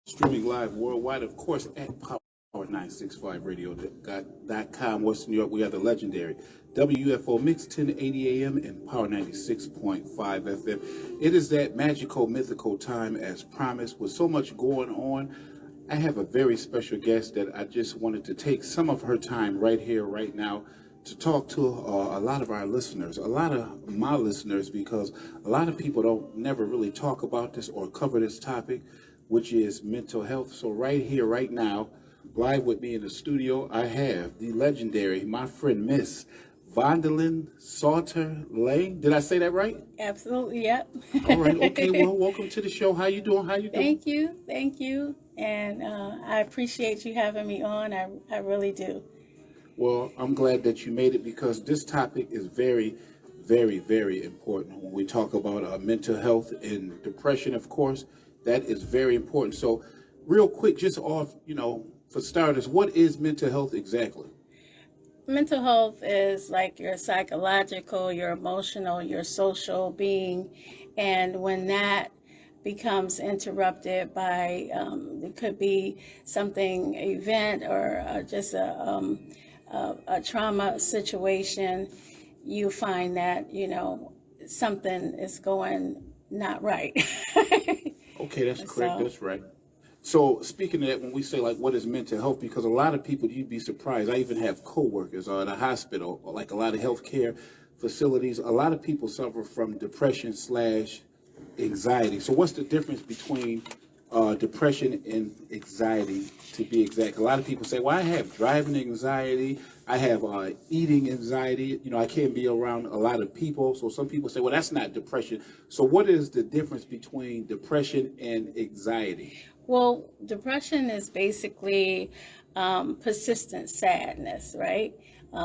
Streaming live worldwide, of course, at Power965Radio.com, West New York. We are the legendary WUFO Mix 1080 AM and Power 96.5 FM. It is that magical, mythical time as promised. With so much going on, I have a very special guest that I just wanted to take some of her time right here, right now, to talk to a lot of our listeners, a lot of my listeners, because a lot of people don't never really talk about this or cover this topic, which is mental health. So right here, right now, live with me in the studio, I have the legendary, my friend, Miss Vondolyn Salter Lane. Did I say that right? Absolutely, yep. All right, okay, well, welcome to the show. How you doing? Thank you. And I appreciate you having me on. I really do. Well, I'm glad that you made it because this topic is very, very, very important. When we talk about mental health and depression, of course, that is very important. So real quick, just off, for starters, what is mental health exactly? Mental health is like your psychological, your emotional, your social being. And when that becomes interrupted by, it could be something, event, or just a trauma situation, you find that, something is going not right. Okay, that's correct. That's right. So speaking of that, when we say like what is mental health, because a lot of people, you'd be surprised. I even have coworkers at a hospital, or like a lot of healthcare facilities. A lot of people suffer from depression / anxiety. So what's the difference between depression and anxiety, to be exact? A lot of people say, well, I have driving anxiety. I have eating anxiety. I can't be around a lot of people. So some people say, well, that's not depression. So what is the difference between depression and anxiety? Well, depression is basically persistent sadness, right?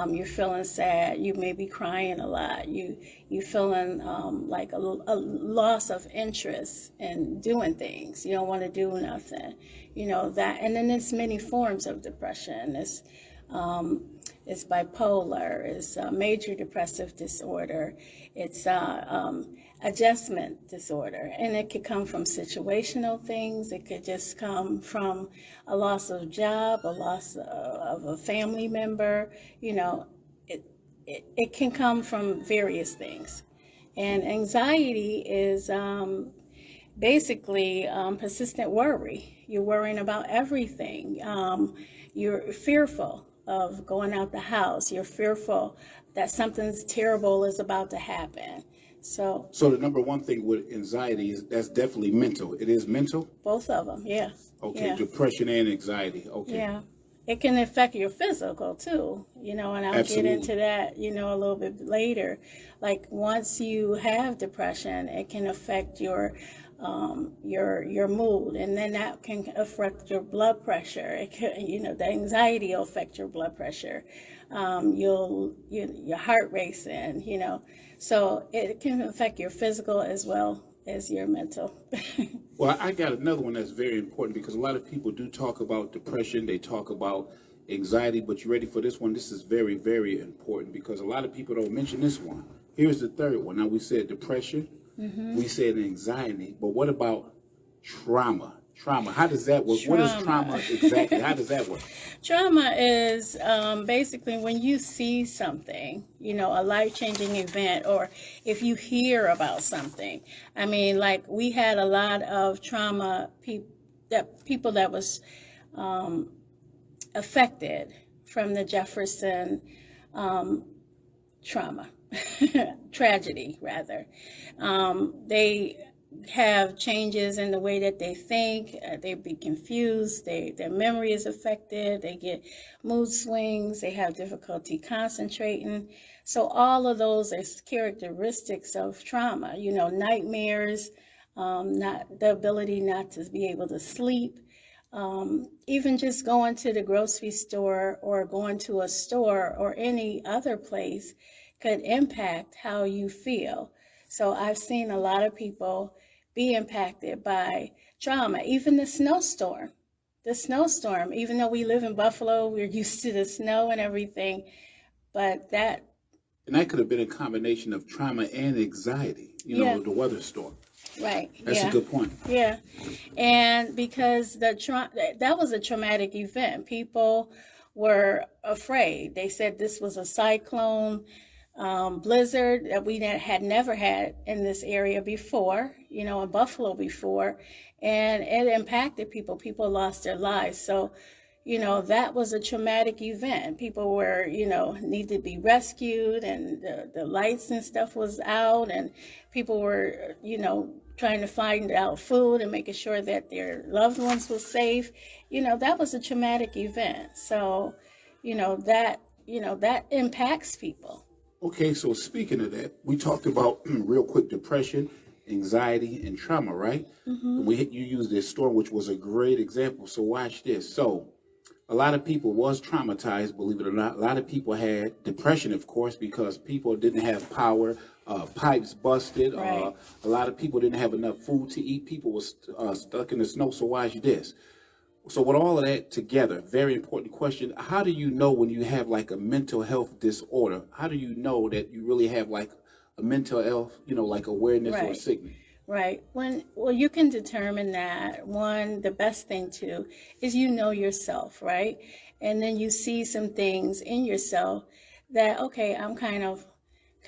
You're feeling sad. You may be crying a lot. You feeling like a loss of interest in doing things. You don't want to do nothing. That, and then there's many forms of depression. It's bipolar. It's major depressive disorder. It's adjustment disorder, and it could come from situational things. It could just come from a loss of job, a loss of a family member. It can come from various things. And anxiety is basically persistent worry. You're worrying about everything. You're fearful of going out the house. You're fearful that something terrible is about to happen. So the number one thing with anxiety is that's definitely mental. It is mental? Both of them, yeah. Okay, yeah. Depression and anxiety. Okay. Yeah. It can affect your physical too, and I'll Absolutely. get into that, a little bit later. Like once you have depression, it can affect your mood, and then that can affect your blood pressure. It can, the anxiety will affect your blood pressure. Your heart racing, so it can affect your physical as well as your mental. Well, I got another one that's very important because a lot of people do talk about depression. They talk about anxiety, but you ready for this one? This is very, very important because a lot of people don't mention this one. Here's the third one. Now, we said depression. Mm-hmm. We said anxiety, but what about trauma? How does that work? What is trauma exactly? How does that work? Trauma is basically when you see something, a life-changing event, or if you hear about something. I mean, like we had a lot of trauma people that was affected from the Jefferson trauma, tragedy rather. They have changes in the way that they think. They be confused. Their memory is affected. They get mood swings. They have difficulty concentrating. So all of those are characteristics of trauma. You know, nightmares, not the ability not to be able to sleep. Even just going to the grocery store or going to a store or any other place could impact how you feel. So I've seen a lot of people be impacted by trauma, even the snowstorm. The snowstorm, even though we live in Buffalo, we're used to the snow and everything, but that. And that could have been a combination of trauma and anxiety, Yeah. the weather storm. Right. That's yeah. a good point. Yeah. And because that was a traumatic event, people were afraid. They said this was a cyclone, blizzard that we had never had in this area before, in Buffalo before, and it impacted people. People lost their lives. So, that was a traumatic event. People were, needed to be rescued, and the lights and stuff was out, and people were, trying to find out food and making sure that their loved ones were safe. That was a traumatic event. So, that impacts people. Okay, so speaking of that, we talked about real quick depression, anxiety, and trauma, right? Mm-hmm. You used this storm, which was a great example. So watch this. So a lot of people was traumatized, believe it or not. A lot of people had depression, of course, because people didn't have power, pipes busted. Right. A lot of people didn't have enough food to eat. People were stuck in the snow. So watch this. So with all of that together, very important question. How do you know when you have like a mental health disorder? How do you know that you really have like a mental health, like awareness or Right. sickness? Right. Well, you can determine that. One, the best thing too is yourself, right? And then you see some things in yourself that, okay, I'm kind of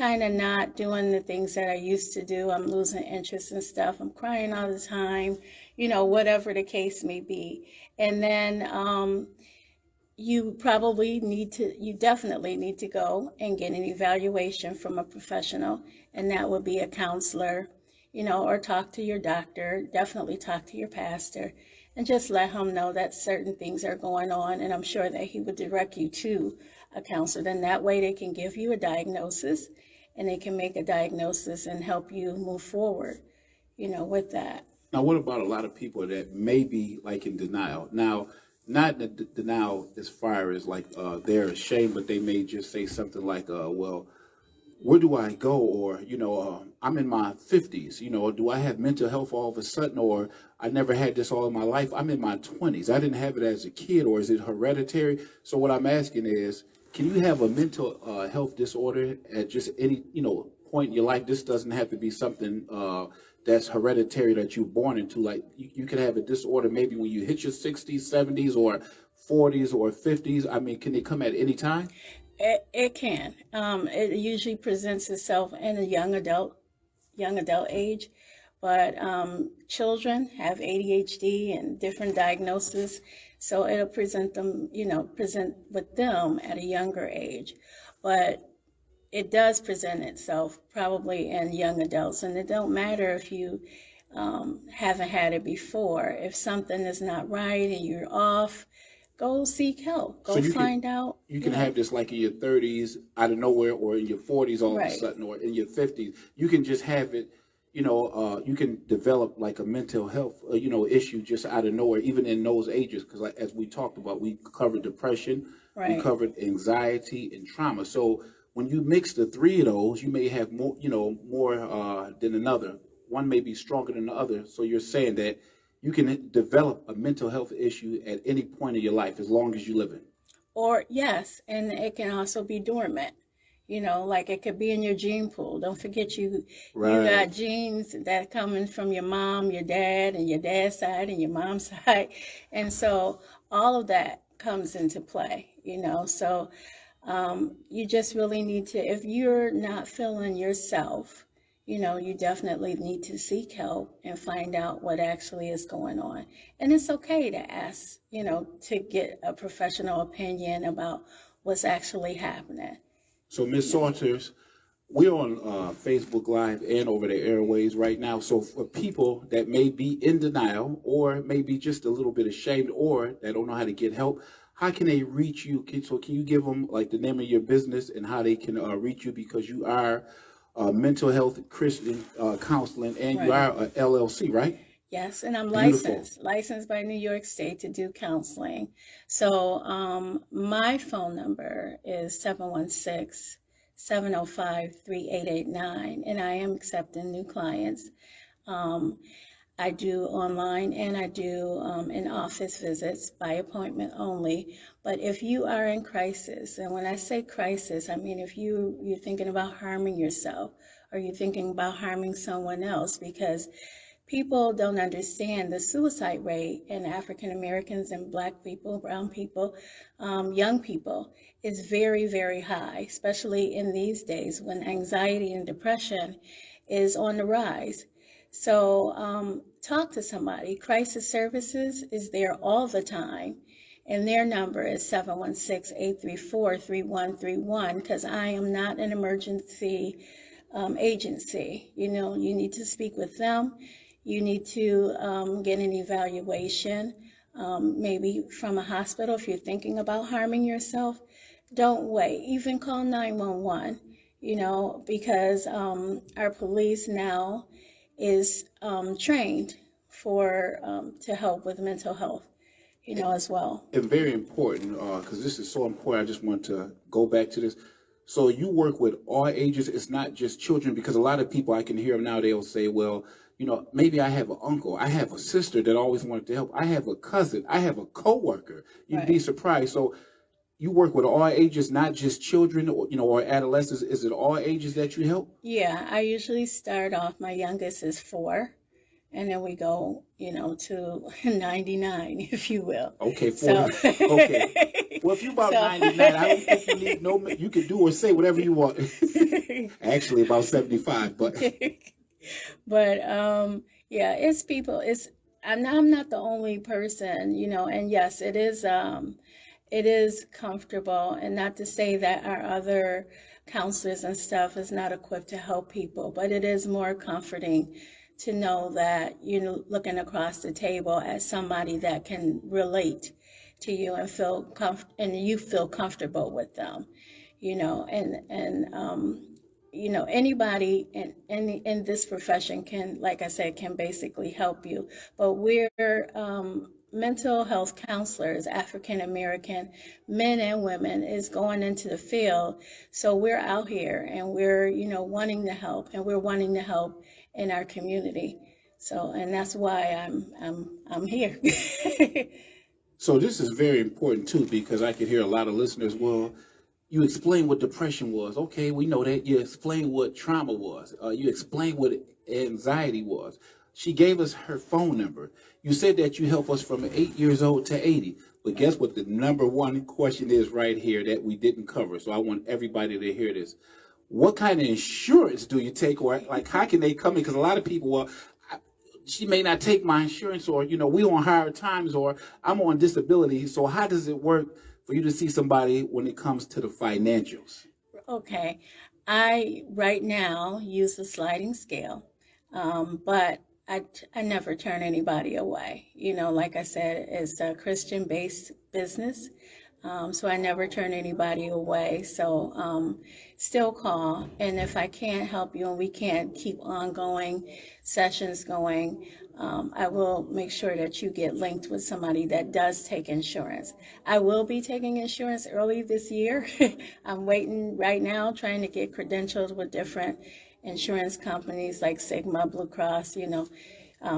not doing the things that I used to do. I'm losing interest in stuff. I'm crying all the time, whatever the case may be. And then you definitely need to go and get an evaluation from a professional, and that would be a counselor, or talk to your doctor. Definitely talk to your pastor, and just let him know that certain things are going on, and I'm sure that he would direct you to a counselor. Then that way they can give you a diagnosis, and they can make a diagnosis and help you move forward, with that. Now, what about a lot of people that may be like in denial? Now, not the denial as far as like they're ashamed, but they may just say something like, well, where do I go? Or, I'm in my 50s, do I have mental health all of a sudden? Or I never had this all in my life. I'm in my 20s. I didn't have it as a kid, or is it hereditary? So what I'm asking is, can you have a mental health disorder at just any, point in your life? This doesn't have to be something that's hereditary that you're born into. Like you can have a disorder maybe when you hit your 60s, 70s, or 40s or 50s. I mean, can it come at any time? It can. It usually presents itself in a young adult age, but children have ADHD and different diagnoses, so it'll present with them at a younger age. But it does present itself probably in young adults, and it don't matter if you haven't had it before. If something is not right and you're off, go seek help. Go find out. You can have this like in your 30s out of nowhere, or in your 40s all Right. of a sudden, or in your 50s. You can just have it, you can develop like a mental health, issue just out of nowhere, even in those ages. Because like, as we talked about, we covered depression, Right. we covered anxiety and trauma. So when you mix the three of those, you may have more, more than another. One may be stronger than the other. So you're saying that you can develop a mental health issue at any point in your life as long as you live it. Or yes, and it can also be dormant. Like it could be in your gene pool. Don't forget you got genes that coming from your mom, your dad, and your dad's side and your mom's side. And so all of that comes into play, So you just really need to, if you're not feeling yourself, you definitely need to seek help and find out what actually is going on. And it's okay to ask, to get a professional opinion about what's actually happening. So, Ms. Saunders, We're on Facebook Live and over the airways right now. So for people that may be in denial or maybe just a little bit ashamed or that don't know how to get help, how can they reach you? So can you give them like the name of your business and how they can reach you, because you are mental health Christian counseling and you Right. are a LLC, right? Yes, and I'm Beautiful. licensed by New York State to do counseling. So my phone number is 716-705-3889, and I am accepting new clients. I do online and I do in-office visits by appointment only. But if you are in crisis, and when I say crisis, I mean if you're thinking about harming yourself or you're thinking about harming someone else, because people don't understand the suicide rate in African Americans and Black people, brown people, young people is very, very high, especially in these days when anxiety and depression is on the rise. So talk to somebody. Crisis Services is there all the time, and their number is 716-834-3131, because I am not an emergency agency. You know, you need to speak with them. You need to get an evaluation, maybe from a hospital. If you're thinking about harming yourself, don't wait. Even call 911, you know, because our police now is trained for to help with mental health, you know, as well. And very important, because this is so important. I just want to go back to this. So you work with all ages. It's not just children, because a lot of people I can hear now, they'll say, well, you know, maybe I have an uncle, I have a sister that always wanted to help, I have a cousin, I have a coworker. You'd be Right. surprised. So you work with all ages, not just children, or, you know, or adolescents. Is it all ages that you help? Yeah, I usually start off, my youngest is 4, and then we go, you know, to 99, if you will. Okay, So, 40. Okay. Well, if you're about so 99, I don't think you need no, you can do or say whatever you want. Actually, about 75, but but yeah, it's people. I'm not the only person, you know. And yes, it is comfortable, and not to say that our other counselors and stuff is not equipped to help people, but it is more comforting to know that you're looking across the table at somebody that can relate to you and and you feel comfortable with them, you know. And you know, anybody in this profession can, like I said, can basically help you. But we're mental health counselors, African American men and women, is going into the field. So we're out here and we're, you know, wanting to help, and we're wanting to help in our community. So, and that's why I'm here. so this is very important too, because I can hear a lot of listeners. Well, you explain what depression was. Okay, we know that. You explain what trauma was. You explain what anxiety was. She gave us her phone number. You said that you help us from 8 years old to 80. But guess what? The number one question is right here that we didn't cover. So I want everybody to hear this. What kind of insurance do you take? Or like, how can they come in? Because a lot of people, well, she may not take my insurance, or, you know, we on hard times, or I'm on disability. So how does it work for you to see somebody when it comes to the financials? Okay, I right now use the sliding scale, but I never turn anybody away. You know, like I said, it's a Christian-based business, so I never turn anybody away. So still call, and if I can't help you and we can't keep ongoing sessions going, I will make sure that you get linked with somebody that does take insurance. I will be taking insurance early this year. I'm waiting right now, trying to get credentialed with different insurance companies like Sigma, Blue Cross, you know,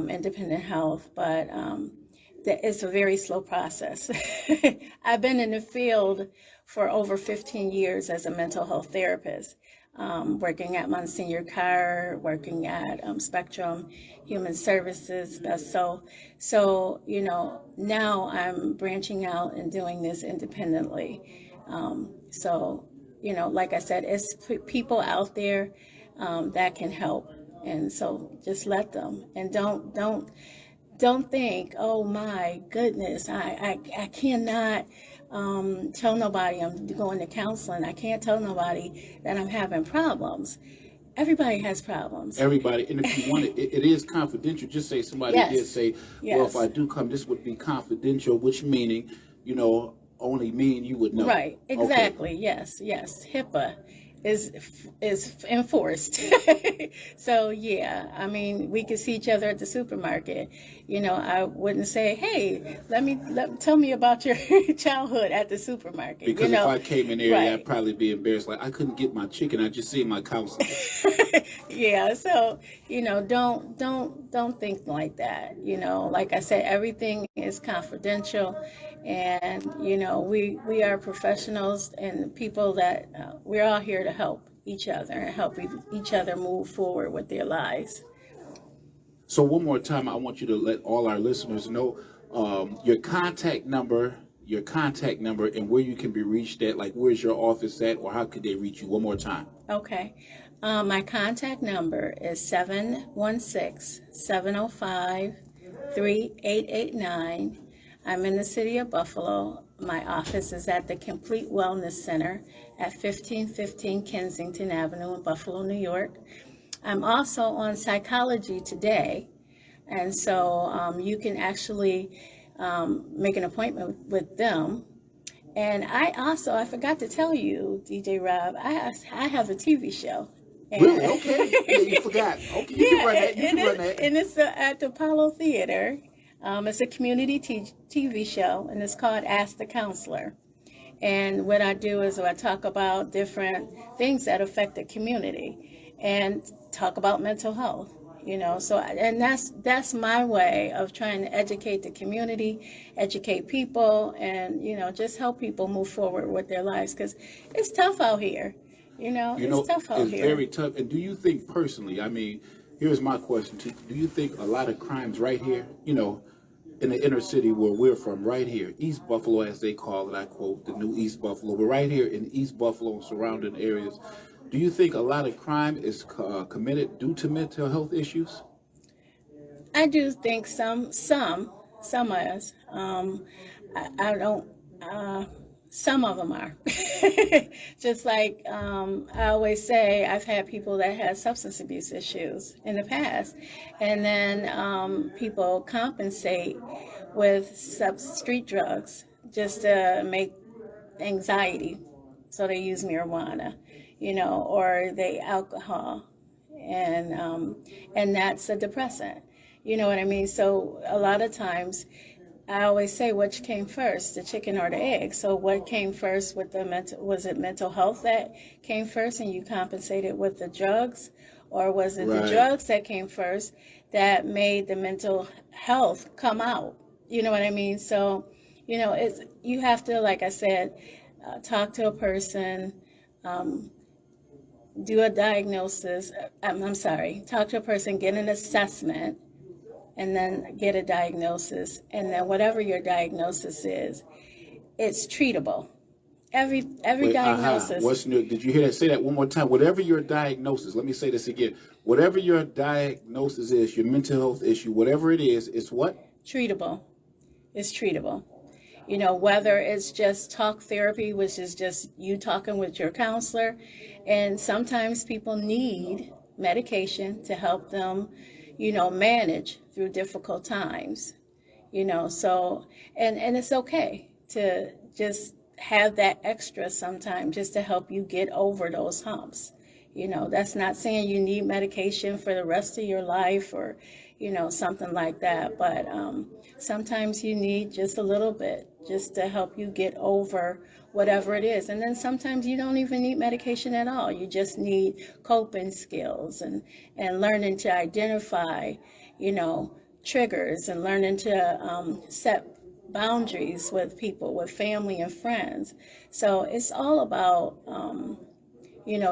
Independent Health, but it's a very slow process. I've been in the field for over 15 years as a mental health therapist, working at Monsignor Carr, working at Spectrum Human Services. So, you know, now I'm branching out and doing this independently. So, you know, like I said, it's people out there that can help. And so just let them, and don't think, oh my goodness, I cannot tell nobody I'm going to counseling. I can't tell nobody that I'm having problems. Everybody has problems. Everybody, and if you want it, it is confidential. Just say somebody did Yes. say, well, if I Yes. do come, this would be confidential, which meaning, only me and you would know. Right. Okay. Exactly. Yes. Yes. HIPAA is enforced. So yeah, I mean, we could see each other at the supermarket. I wouldn't say, "Hey, tell me about your childhood at the supermarket." Because if I came in there, I'd Right. probably be embarrassed. Like, I couldn't get my chicken. I just seen my counselor. Yeah, so don't think like that. Like I said, everything is confidential, and we are professionals and people that we're all here to help each other and help each other move forward with their lives. So one more time, I want you to let all our listeners know your contact number, and where you can be reached at. Like, where's your office at, or how could they reach you? One more time. Okay. My contact number is 716-705-3889. I'm in the city of Buffalo. My office is at the Complete Wellness Center at 1515 Kensington Avenue in Buffalo, New York. I'm also on Psychology Today, and so you can actually make an appointment with them. And I forgot to tell you, DJ Rob, I have a TV show. And Really? Okay. Yeah, you forgot. Okay, you can run that. You can run that. and it's at the Apollo Theater. It's a community TV show, and it's called Ask the Counselor. And what I do is I talk about different things that affect the community and talk about mental health. So and that's my way of trying to educate the community, educate people, and just help people move forward with their lives, because it's tough out here. It's tough out It's here. very tough. And do you think personally, I mean, here's my question to you. Do you think a lot of crimes right here, in the inner city where we're from, right here, East Buffalo, as they call it, I quote, the new East Buffalo, we're right here in East Buffalo and surrounding areas. Do you think a lot of crime is committed due to mental health issues? I do think some is. I don't. Some of them are. Just like I always say, I've had people that had substance abuse issues in the past, and then people compensate with street drugs just to make anxiety, so they use marijuana, or they alcohol, and that's a depressant. You know what I mean? So a lot of times, I always say, which came first, the chicken or the egg? So what came first with was it mental health that came first and you compensated with the drugs? Or was it the drugs that came first that made the mental health come out? You know what I mean? So, you have to, like I said, talk to a person, do a diagnosis. I'm sorry, talk to a person, get an assessment, and then get a diagnosis. And then whatever your diagnosis is, it's treatable. Every diagnosis. What's new? Did you hear that? Say that one more time. Whatever your diagnosis, let me say this again. Whatever your diagnosis is, your mental health issue, whatever it is, it's what? Treatable. It's treatable. Whether it's just talk therapy, which is just you talking with your counselor, and sometimes people need medication to help them, manage through difficult times, so, and it's okay to just have that extra sometimes just to help you get over those humps. That's not saying you need medication for the rest of your life or, something like that. But sometimes you need just a little bit just to help you get over whatever it is. And then sometimes you don't even need medication at all. You just need coping skills and learning to identify, triggers, and learning to set boundaries with people, with family and friends. So it's all about,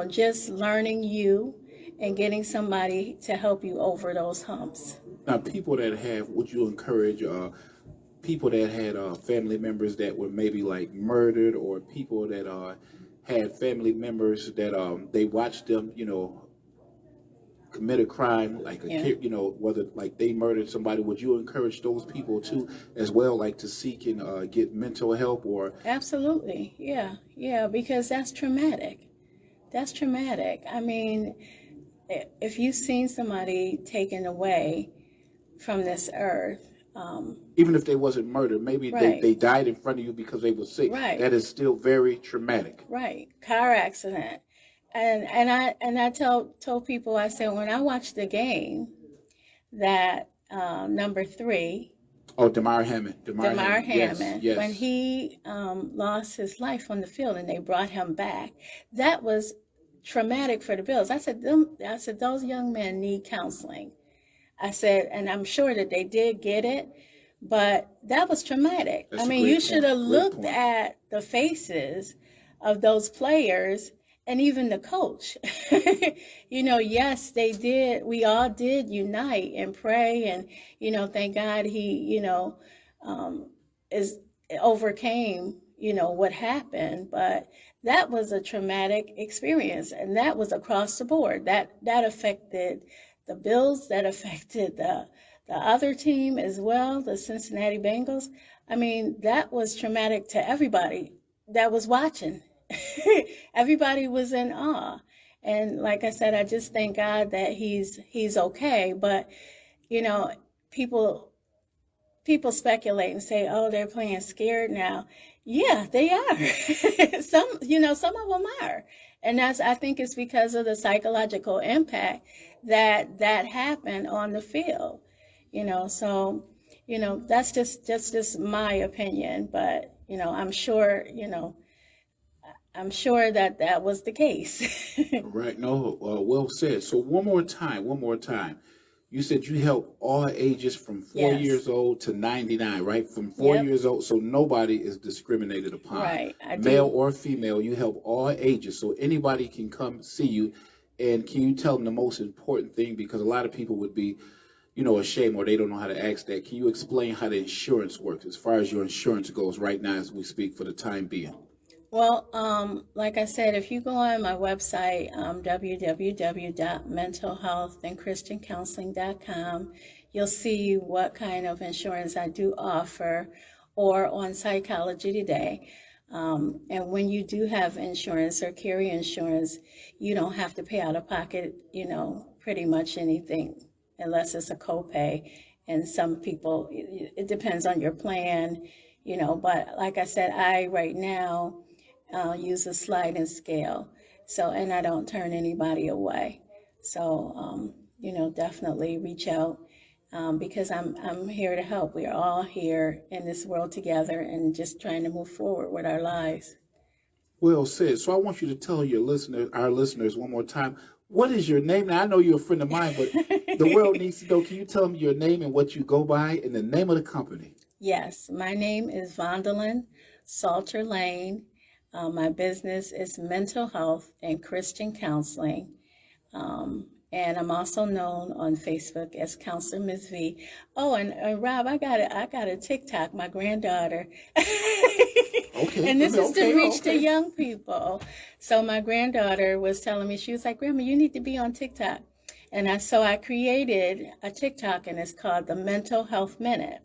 just learning you and getting somebody to help you over those humps. Now, people that have, would you encourage people that had family members that were maybe like murdered, or people that had family members that they watched them, commit a crime, like Yeah. whether like they murdered somebody, would you encourage those people too, as well, like to seek and get mental help or? Absolutely. Yeah. Yeah. Because that's traumatic. That's traumatic. I mean, if you've seen somebody taken away from this earth, Even if they wasn't murdered, maybe right, they died in front of you because they were sick. right, That is still very traumatic. right, car accident, and I told people, I said, when I watched the game, that number 3, Oh, Damar Hammond. Damar Damar Hammond. Yes, Hammond, when yes. he lost his life on the field and they brought him back, that was traumatic for the Bills. I said those young men need counseling. I said, and I'm sure that they did get it, but that was traumatic. I That's a mean, you great should point. have Great looked point. at the faces of those players and even the coach. Yes, they did. We all did unite and pray, and thank God he, is overcame, what happened. But that was a traumatic experience, and that was across the board. That affected the Bills, that affected the other team as well, the Cincinnati Bengals. I mean, that was traumatic to everybody that was watching. Everybody was in awe. And like I said, I just thank God that he's okay. But you know, people people speculate and say, "Oh, they're playing scared now." Yeah, they are. Some of them are, and I think it's because of the psychological impact that happened on the field. So that's just my opinion, but I'm sure that was the case. Right. No, well said. So one more time, one more time. You said you help all ages from four Yes. years old to 99, right? From four Yep. years old, so nobody is discriminated upon, Right. I male do. or female. You help all ages, so anybody can come see you. And can you tell them the most important thing? Because a lot of people would be, ashamed or they don't know how to ask that. Can you explain how the insurance works as far as your insurance goes right now as we speak for the time being? Well, like I said, if you go on my website, www.mentalhealthandchristiancounseling.com, you'll see what kind of insurance I do offer, or on Psychology Today. And when you do have insurance or carry insurance, you don't have to pay out of pocket, pretty much anything, unless it's a copay. And some people, it depends on your plan, but like I said, I right now use a sliding scale. So, and I don't turn anybody away. So, definitely reach out, because I'm here to help. We are all here in this world together and just trying to move forward with our lives. Well said. So I want you to tell our listeners one more time, what is your name? Now I know you're a friend of mine, but the world needs to know. Can you tell them your name and what you go by and the name of the company? Yes, my name is Vondolyn Salter Lane. My business is mental health and Christian counseling. And I'm also known on Facebook as Counselormsvee. Oh, and Rob, I got a TikTok. My granddaughter, Okay, and this is to okay, reach the okay. young people. So my granddaughter was telling me, she was like, "Grandma, you need to be on TikTok." And I created a TikTok, and it's called the Mental Health Minute.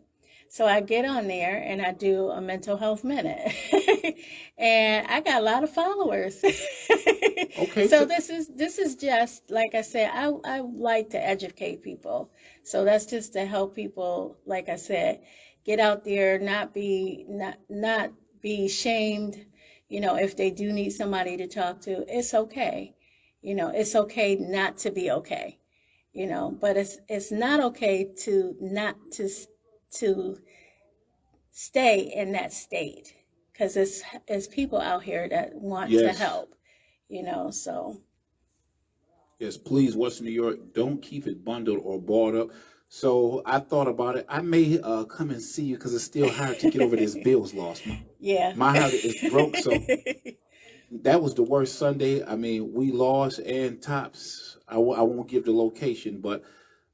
So I get on there and I do a mental health minute. And I got a lot of followers. Okay, So so this is just, like I said, I like to educate people. So that's just to help people, like I said, get out there, not be shamed. If they do need somebody to talk to, it's okay. It's okay not to be okay. But it's not okay to not to stay in that state, because it's people out here that want to yes, help. So yes, please, Western New York, don't keep it bundled or balled up. So I thought about it. I may come and see you because it's still hard to get over this Bills loss. yeah. My heart is broke. So that was the worst Sunday. I mean, we lost and Tops. I won't give the location, but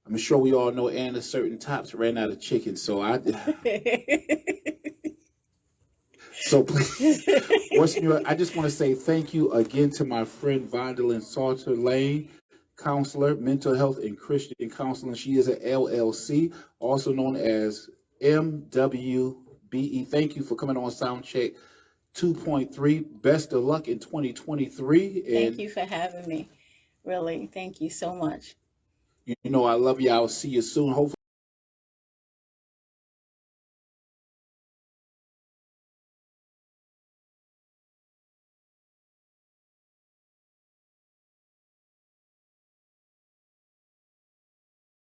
I'm sure we all know and a certain Tops ran out of chicken. So please, Western New York, I just want to say thank you again to my friend Vondolyn Salter Lane. counselor, mental health and Christian counseling. She is an LLC, also known as MWBE. Thank you for coming on Soundcheck 2.3. Best of luck in 2023. Thank you for having me. Really, thank you so much. You know I love you. I'll see you soon. Hopefully